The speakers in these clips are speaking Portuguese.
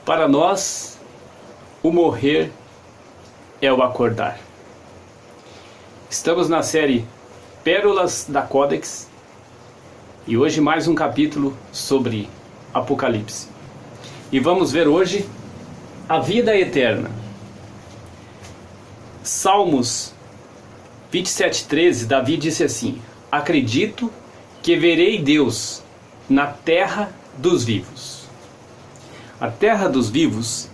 Para nós, o morrer é o acordar. Estamos na série Pérolas da Codex e hoje mais um capítulo sobre Apocalipse. E vamos ver hoje a vida eterna. Salmos 27:13, Davi disse assim: acredito que verei Deus na terra dos vivos. A terra dos vivos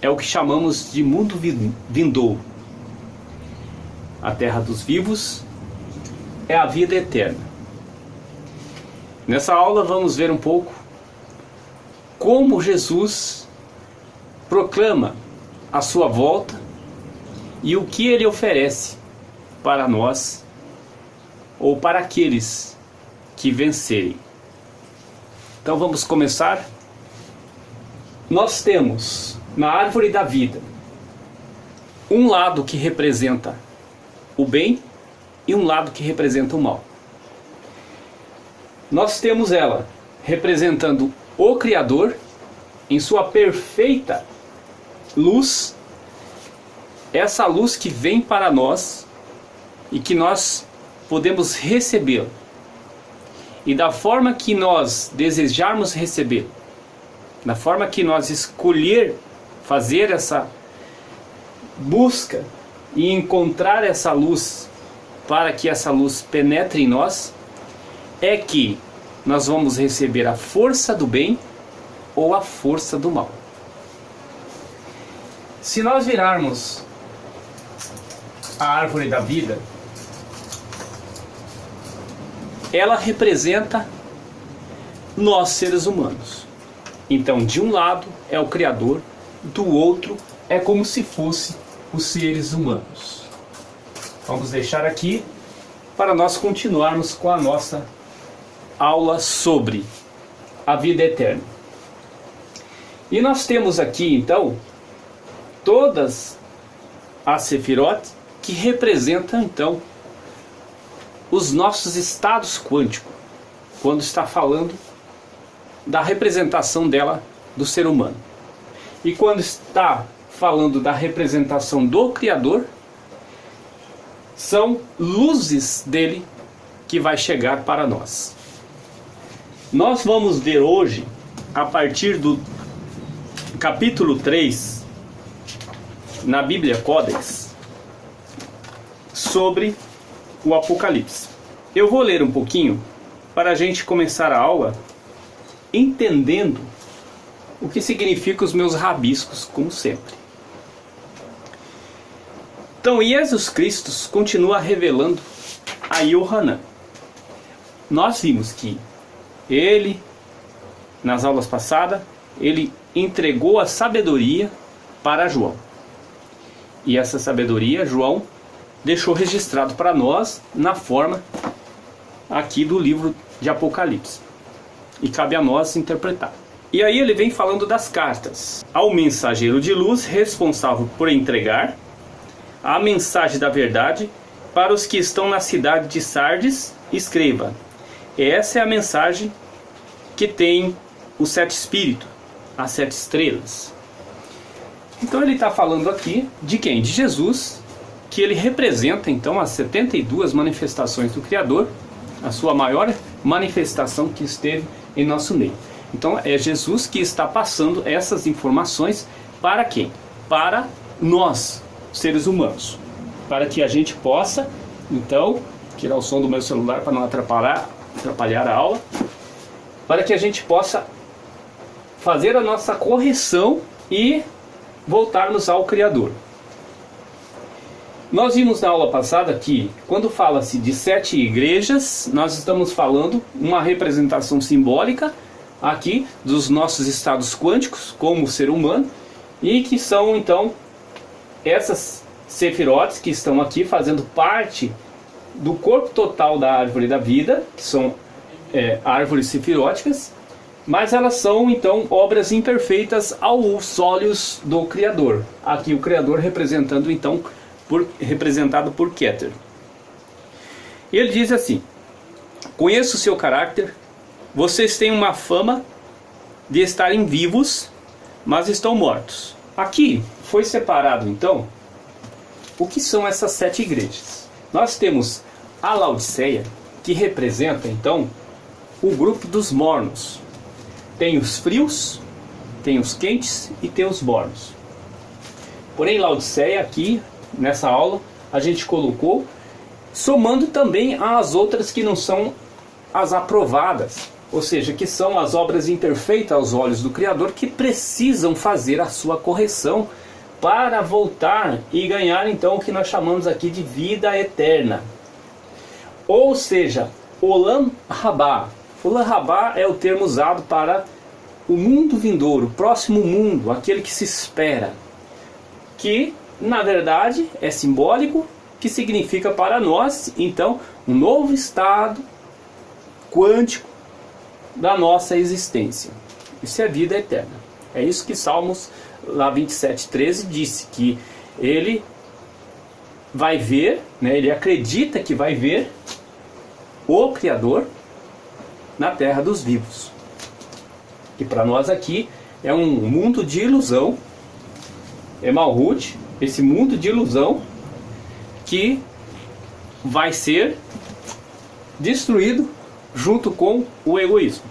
é o que chamamos de mundo vindouro. A terra dos vivos é a vida eterna. Nessa aula vamos ver um pouco como Jesus proclama a sua volta e o que ele oferece para nós ou para aqueles que vencerem. Então vamos começar. Nós temos na árvore da vida um lado que representa o bem e um lado que representa o mal. Nós temos ela representando o Criador em sua perfeita luz, essa luz que vem para nós e que nós podemos recebê-la. E da forma que nós desejarmos receber, da forma que nós escolher fazer essa busca e encontrar essa luz para que essa luz penetre em nós, é que nós vamos receber a força do bem ou a força do mal. Se nós virarmos a árvore da vida, ela representa nós, seres humanos. Então, de um lado é o Criador, do outro é como se fosse os seres humanos. Vamos deixar aqui para nós continuarmos com a nossa aula sobre a vida eterna. E nós temos aqui, então, todas as Sefirot que representam, então, os nossos estados quânticos, quando está falando da representação dela do ser humano. E quando está falando da representação do Criador, são luzes dele que vai chegar para nós. Nós vamos ver hoje, a partir do capítulo 3, na Bíblia Codex, sobre o Apocalipse. Eu vou ler um pouquinho para a gente começar a aula entendendo o que significa os meus rabiscos, como sempre. Então, Jesus Cristo continua revelando a Yohanan. Nós vimos que ele, nas aulas passadas, ele entregou a sabedoria para João. E essa sabedoria, João deixou registrado para nós na forma aqui do livro de Apocalipse. E cabe a nós interpretar. E aí ele vem falando das cartas. Ao mensageiro de luz responsável por entregar a mensagem da verdade para os que estão na cidade de Sardes, escreva: essa é a mensagem que tem os 7 espíritos, as 7 estrelas. Então ele está falando aqui de quem? De Jesus, que ele representa então as 72 manifestações do Criador, a sua maior manifestação que esteve em nosso meio. Então é Jesus que está passando essas informações para quem? Para nós, seres humanos. Para que a gente possa, então, tirar o som do meu celular para não atrapalhar a aula, para que a gente possa fazer a nossa correção e voltarmos ao Criador. Nós vimos na aula passada que, quando fala-se de 7 igrejas, nós estamos falando uma representação simbólica aqui dos nossos estados quânticos como ser humano, e que são então essas sefirotes que estão aqui fazendo parte do corpo total da árvore da vida, que são árvores sefiróticas, mas elas são então obras imperfeitas aos olhos do Criador. Aqui o Criador representando então representado por Keter. E ele diz assim: conheço o seu caráter, vocês têm uma fama de estarem vivos, mas estão mortos. Aqui foi separado então o que são essas 7 igrejas. Nós temos a Laodiceia, que representa então o grupo dos mornos. Tem os frios, tem os quentes e tem os mornos. Porém, Laodiceia aqui, nessa aula, a gente colocou, somando também as outras que não são as aprovadas, ou seja, que são as obras imperfeitas aos olhos do Criador, que precisam fazer a sua correção para voltar e ganhar então o que nós chamamos aqui de vida eterna. Ou seja, Olam Rabá. Olam Rabá é o termo usado para o mundo vindouro, o próximo mundo, aquele que se espera, que na verdade é simbólico, que significa para nós então um novo estado quântico da nossa existência. Isso é vida eterna. É isso que Salmos lá 27:13 disse, que ele vai ver, né, ele acredita que vai ver o Criador na terra dos vivos. Que para nós aqui é um mundo de ilusão, é Malhut, esse mundo de ilusão que vai ser destruído junto com o egoísmo.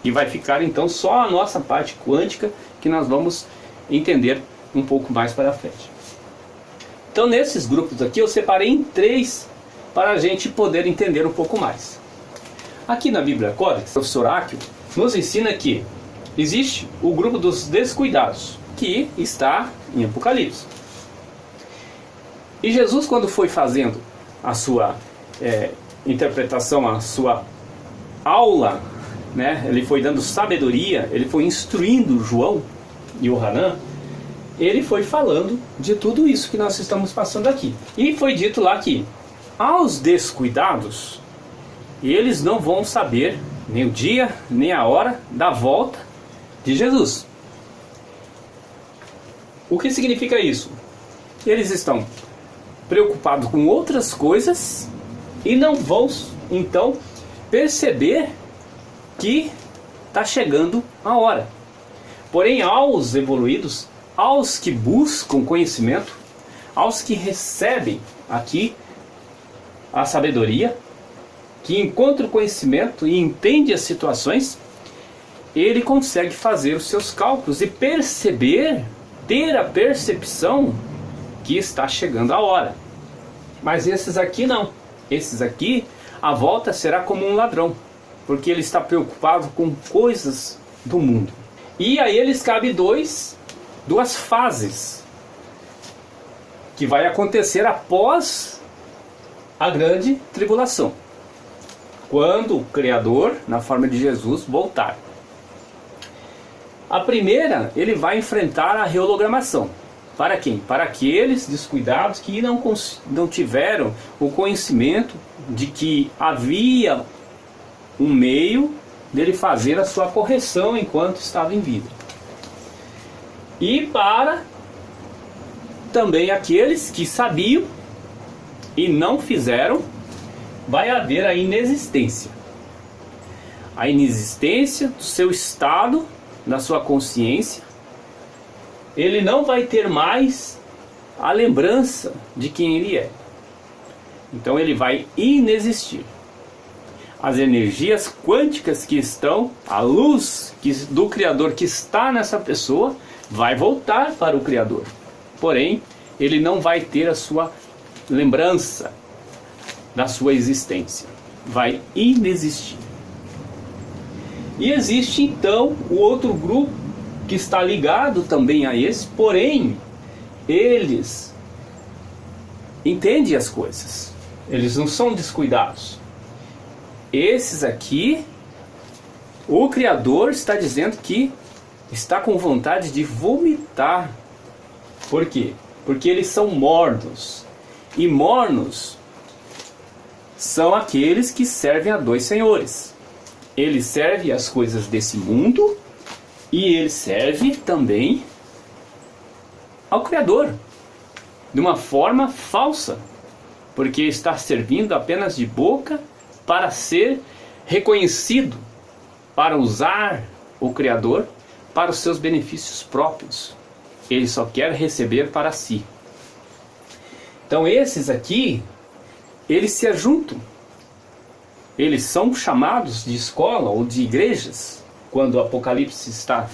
E vai ficar então só a nossa parte quântica, que nós vamos entender um pouco mais para frente. Então nesses grupos aqui eu separei em 3 para a gente poder entender um pouco mais. Aqui na Bíblia Codex, o professor Áquio nos ensina que existe o grupo dos descuidados, que está em Apocalipse. E Jesus, quando foi fazendo a sua interpretação, a sua aula, né, ele foi dando sabedoria, ele foi instruindo João e o Hanan, ele foi falando de tudo isso que nós estamos passando aqui. E foi dito lá que aos descuidados, eles não vão saber nem o dia, nem a hora da volta de Jesus. O que significa isso? Eles estão preocupados com outras coisas e não vão, então, perceber que está chegando a hora. Porém, aos evoluídos, aos que buscam conhecimento, aos que recebem aqui a sabedoria, que encontra o conhecimento e entende as situações, ele consegue fazer os seus cálculos e perceber, ter a percepção que está chegando a hora. Mas esses aqui não. Esses aqui, a volta será como um ladrão, porque ele está preocupado com coisas do mundo. E aí eles cabem duas fases que vai acontecer após a grande tribulação, quando o Criador, na forma de Jesus, voltar. A primeira, ele vai enfrentar a rehologramação. Para quem? Para aqueles descuidados que não tiveram o conhecimento de que havia um meio dele fazer a sua correção enquanto estava em vida. E para também aqueles que sabiam e não fizeram, vai haver a inexistência. A inexistência do seu estado, da sua consciência. Ele não vai ter mais a lembrança de quem ele é. Então ele vai inexistir. As energias quânticas que estão, a luz do Criador que está nessa pessoa, vai voltar para o Criador. Porém, ele não vai ter a sua lembrança da sua existência. Vai inexistir. E existe então o outro grupo que está ligado também a esse, porém, eles entendem as coisas. Eles não são descuidados. Esses aqui, o Criador está dizendo que está com vontade de vomitar. Por quê? Porque eles são mornos. E mornos são aqueles que servem a dois senhores. Ele serve as coisas desse mundo e ele serve também ao Criador, de uma forma falsa, porque está servindo apenas de boca para ser reconhecido, para usar o Criador para os seus benefícios próprios. Ele só quer receber para si. Então esses aqui, eles se ajuntam. Eles são chamados de escola ou de igrejas. Quando o Apocalipse está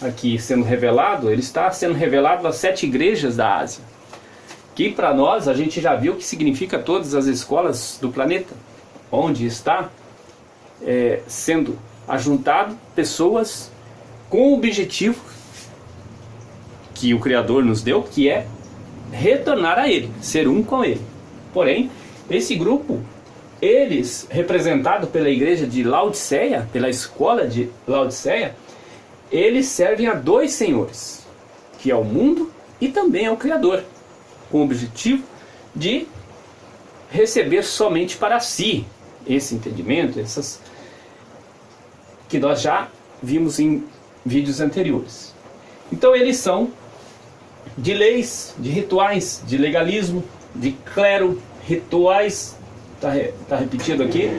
aqui sendo revelado, ele está sendo revelado às 7 igrejas da Ásia. Que para nós, a gente já viu o que significa todas as escolas do planeta. Onde está sendo ajuntado pessoas com o objetivo que o Criador nos deu, que é retornar a Ele, ser um com Ele. Porém, esse grupo, eles, representados pela igreja de Laodiceia, pela escola de Laodiceia, eles servem a 2 senhores, que é o mundo e também é o Criador, com o objetivo de receber somente para si esse entendimento, essas que nós já vimos em vídeos anteriores. Então eles são de leis, de rituais, de legalismo, de clero, rituais, está repetido aqui,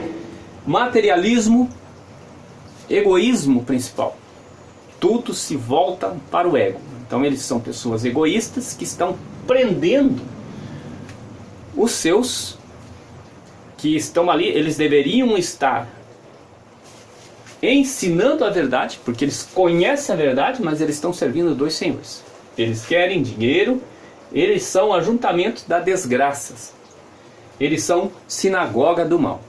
materialismo, egoísmo principal. Tudo se volta para o ego. Então eles são pessoas egoístas que estão prendendo os seus, que estão ali, eles deveriam estar ensinando a verdade, porque eles conhecem a verdade, mas eles estão servindo 2 senhores. Eles querem dinheiro, eles são ajuntamento da desgraças. Eles são sinagoga do mal.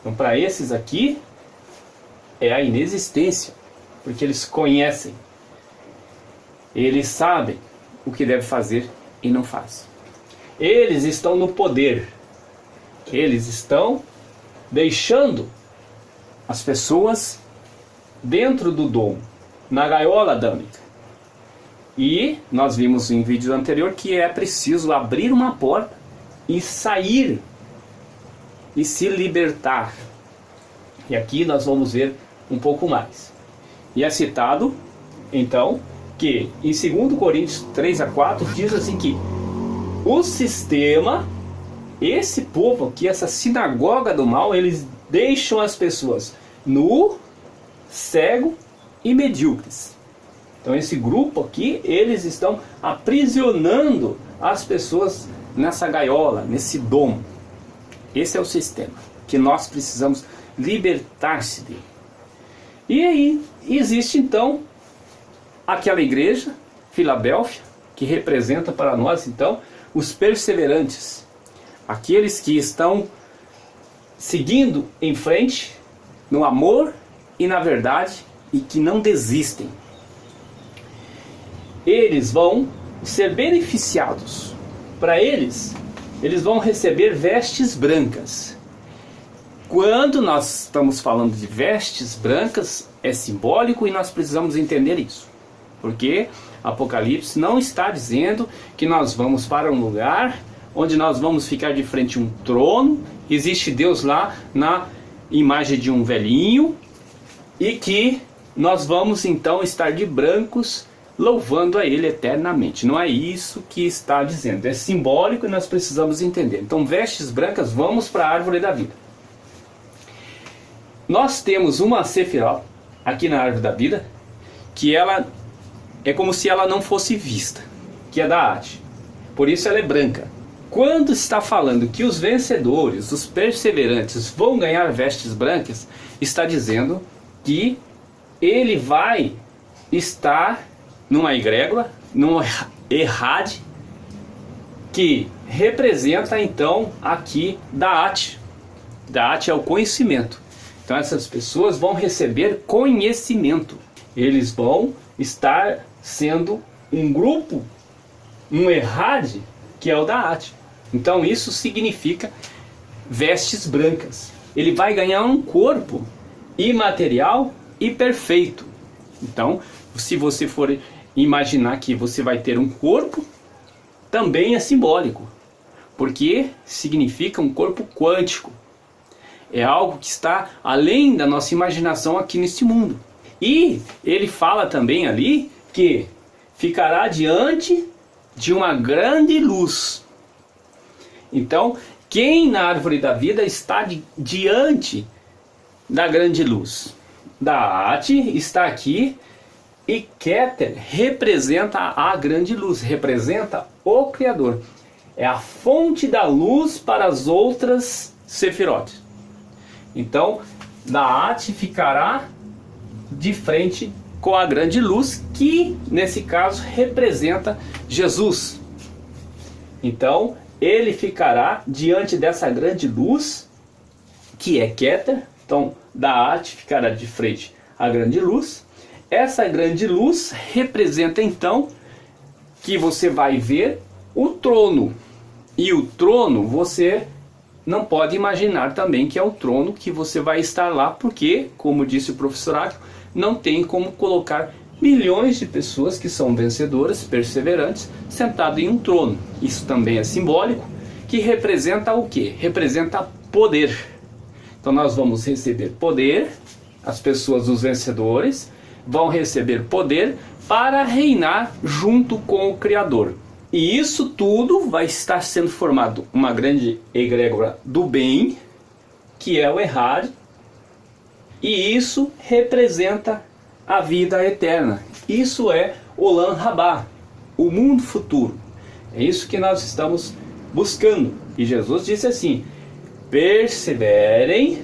Então para esses aqui é a inexistência, porque eles conhecem, eles sabem o que deve fazer e não faz. Eles estão no poder, eles estão deixando as pessoas dentro do domo, na gaiola adâmica. E nós vimos em vídeo anterior que é preciso abrir uma porta e sair e se libertar. E aqui nós vamos ver um pouco mais. E é citado, então, que em 2 Coríntios 3-4 diz assim que o sistema, esse povo aqui, essa sinagoga do mal, eles deixam as pessoas nu, cego e medíocres. Então esse grupo aqui, eles estão aprisionando as pessoas nessa gaiola, nesse domo. Esse é o sistema que nós precisamos libertar-se dele. E aí existe então aquela igreja, Filadélfia, que representa para nós então os perseverantes, aqueles que estão seguindo em frente no amor e na verdade e que não desistem. Eles vão ser beneficiados. Para eles vão receber vestes brancas. Quando nós estamos falando de vestes brancas, é simbólico e nós precisamos entender isso. Porque Apocalipse não está dizendo que nós vamos para um lugar onde nós vamos ficar de frente a um trono, existe Deus lá na imagem de um velhinho, e que nós vamos então estar de brancos louvando a Ele eternamente. Não é isso que está dizendo, é simbólico e nós precisamos entender. Então vestes brancas, vamos para a árvore da vida. Nós temos uma sefirot aqui na árvore da vida, que ela é como se ela não fosse vista, que é da arte. Por isso ela é branca. Quando está falando que os vencedores, os perseverantes vão ganhar vestes brancas, está dizendo que ele vai estar numa egrégora, num errade, que representa então aqui Daat. Daat é o conhecimento. Então essas pessoas vão receber conhecimento. Eles vão estar sendo um grupo, um errade, que é o Daat. Então isso significa vestes brancas. Ele vai ganhar um corpo imaterial e perfeito. Então, se você for imaginar que você vai ter um corpo, também é simbólico, porque significa um corpo quântico. É algo que está além da nossa imaginação aqui neste mundo. E ele fala também ali que ficará diante de uma grande luz. Então, quem na árvore da vida está diante da grande luz? Daat está aqui E Keter representa a grande luz, representa o Criador. É a fonte da luz para as outras Sefirot. Então, Daat ficará de frente com a grande luz, que nesse caso representa Jesus. Então, ele ficará diante dessa grande luz, que é Keter. Então, Daat ficará de frente à grande luz. Essa grande luz representa então que você vai ver o trono. E o trono você não pode imaginar também que é o trono que você vai estar lá, porque, como disse o professor Akio, não tem como colocar milhões de pessoas que são vencedoras, perseverantes, sentado em um trono. Isso também é simbólico, que representa o quê? Representa poder. Então nós vamos receber poder, as pessoas, os vencedores, vão receber poder para reinar junto com o Criador. E isso tudo vai estar sendo formado uma grande egrégora do bem, que é o Errar, e isso representa a vida eterna. Isso é Olam Rabá, o mundo futuro. É isso que nós estamos buscando. E Jesus disse assim: perseverem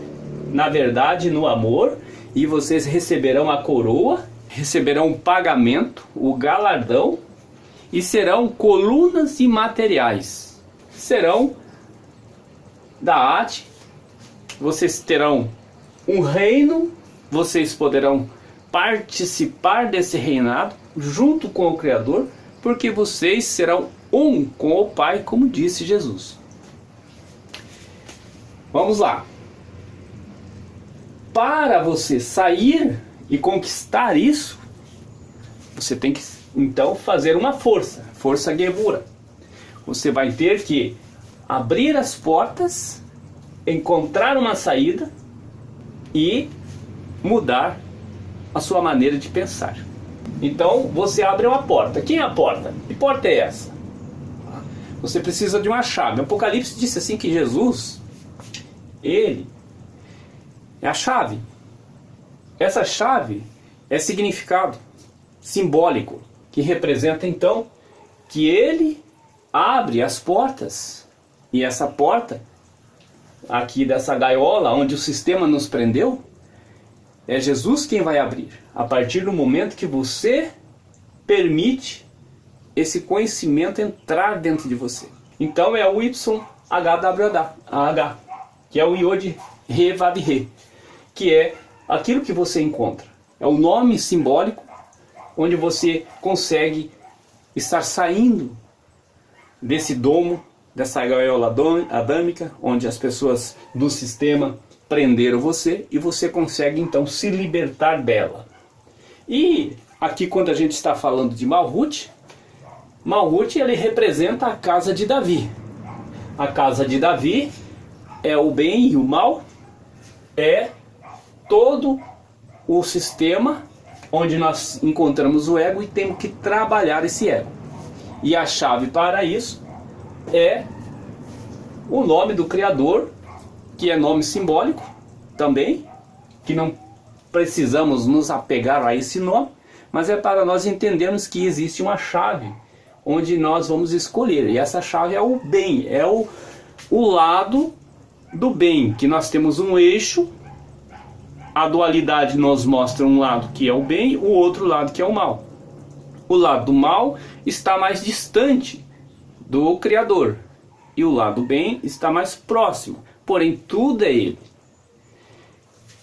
na verdade, no amor, e vocês receberão a coroa, receberão o pagamento, o galardão, e serão colunas imateriais. Serão Daat, vocês terão um reino, vocês poderão participar desse reinado junto com o Criador, porque vocês serão um com o Pai, como disse Jesus. Vamos lá. Para você sair e conquistar isso, você tem que então fazer uma força Gevura. Você vai ter que abrir as portas, encontrar uma saída e mudar a sua maneira de pensar. Então você abre uma porta. Quem é a porta? Que porta é essa? Você precisa de uma chave. O Apocalipse disse assim que Jesus, ele é a chave. Essa chave é significado simbólico, que representa então que ele abre as portas. E essa porta, aqui dessa gaiola onde o sistema nos prendeu, é Jesus quem vai abrir. A partir do momento que você permite esse conhecimento entrar dentro de você. Então é o YHWH, que é o Yod He Vav He, que é aquilo que você encontra. É o nome simbólico onde você consegue estar saindo desse domo, dessa gaiola adâmica, onde as pessoas do sistema prenderam você, e você consegue então se libertar dela. E aqui, quando a gente está falando de Malhut, ele representa a casa de Davi. A casa de Davi é o bem e o mal, é todo o sistema onde nós encontramos o ego e temos que trabalhar esse ego. E a chave para isso é o nome do Criador, que é nome simbólico também, que não precisamos nos apegar a esse nome, mas é para nós entendermos que existe uma chave onde nós vamos escolher. E essa chave é o bem, é o lado do bem, que nós temos um eixo. A dualidade nos mostra um lado que é o bem, o outro lado que é o mal. O lado do mal está mais distante do Criador, e o lado do bem está mais próximo, porém tudo é ele.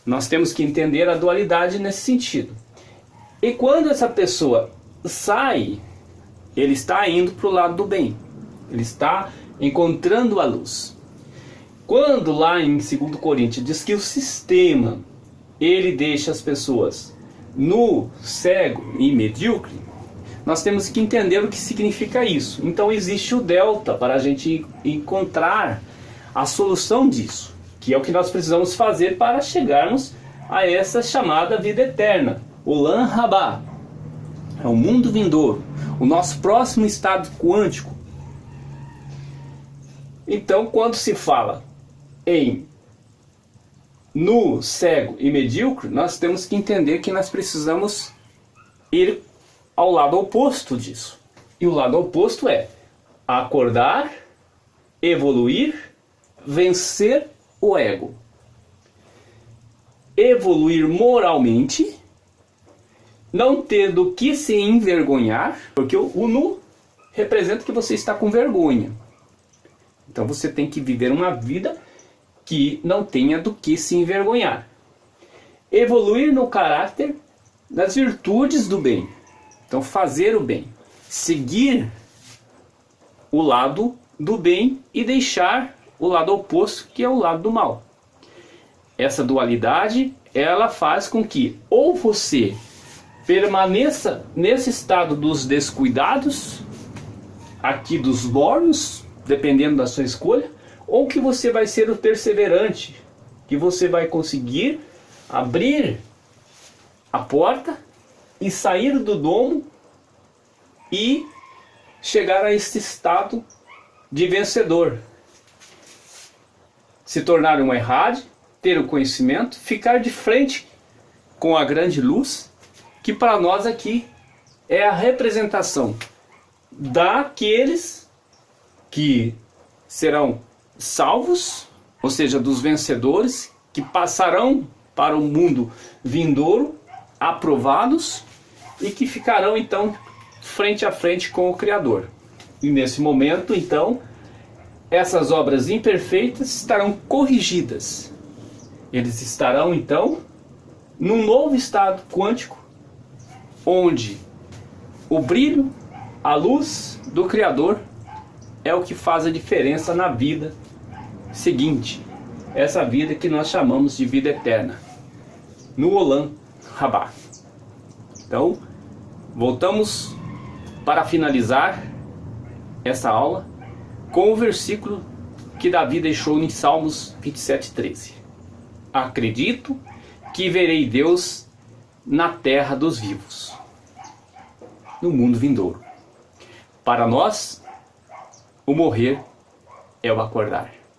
Nós temos que entender a dualidade nesse sentido. E quando essa pessoa sai, ele está indo para o lado do bem, ele está encontrando a luz. Quando lá em 2 Coríntios diz que o sistema, ele deixa as pessoas no cego e medíocre, nós temos que entender o que significa isso. Então existe o delta para a gente encontrar a solução disso, que é o que nós precisamos fazer para chegarmos a essa chamada vida eterna, Olam Rabá, é o mundo vindouro, o nosso próximo estado quântico. Então, quando se fala em nu, cego e medíocre, nós temos que entender que nós precisamos ir ao lado oposto disso. E o lado oposto é acordar, evoluir, vencer o ego. Evoluir moralmente, não ter do que se envergonhar, porque o nu representa que você está com vergonha. Então você tem que viver uma vida que não tenha do que se envergonhar. Evoluir no caráter, nas virtudes do bem. Então fazer o bem, seguir o lado do bem e deixar o lado oposto, que é o lado do mal. Essa dualidade, ela faz com que ou você permaneça nesse estado dos descuidados, aqui dos mornos, dependendo da sua escolha, ou que você vai ser o perseverante, que você vai conseguir abrir a porta e sair do domo e chegar a este estado de vencedor. Se tornar um errade, ter o conhecimento, ficar de frente com a grande luz, que para nós aqui é a representação daqueles que serão salvos, ou seja, dos vencedores, que passarão para o mundo vindouro, aprovados, e que ficarão então frente a frente com o Criador. E nesse momento, então, essas obras imperfeitas estarão corrigidas. Eles estarão então num novo estado quântico, onde o brilho, a luz do Criador é o que faz a diferença na vida seguinte, essa vida que nós chamamos de vida eterna, no Olam Rabá. Então, voltamos para finalizar essa aula com o versículo que Davi deixou em Salmos 27:13. Acredito que verei Deus na terra dos vivos, no mundo vindouro. Para nós, o morrer é o acordar.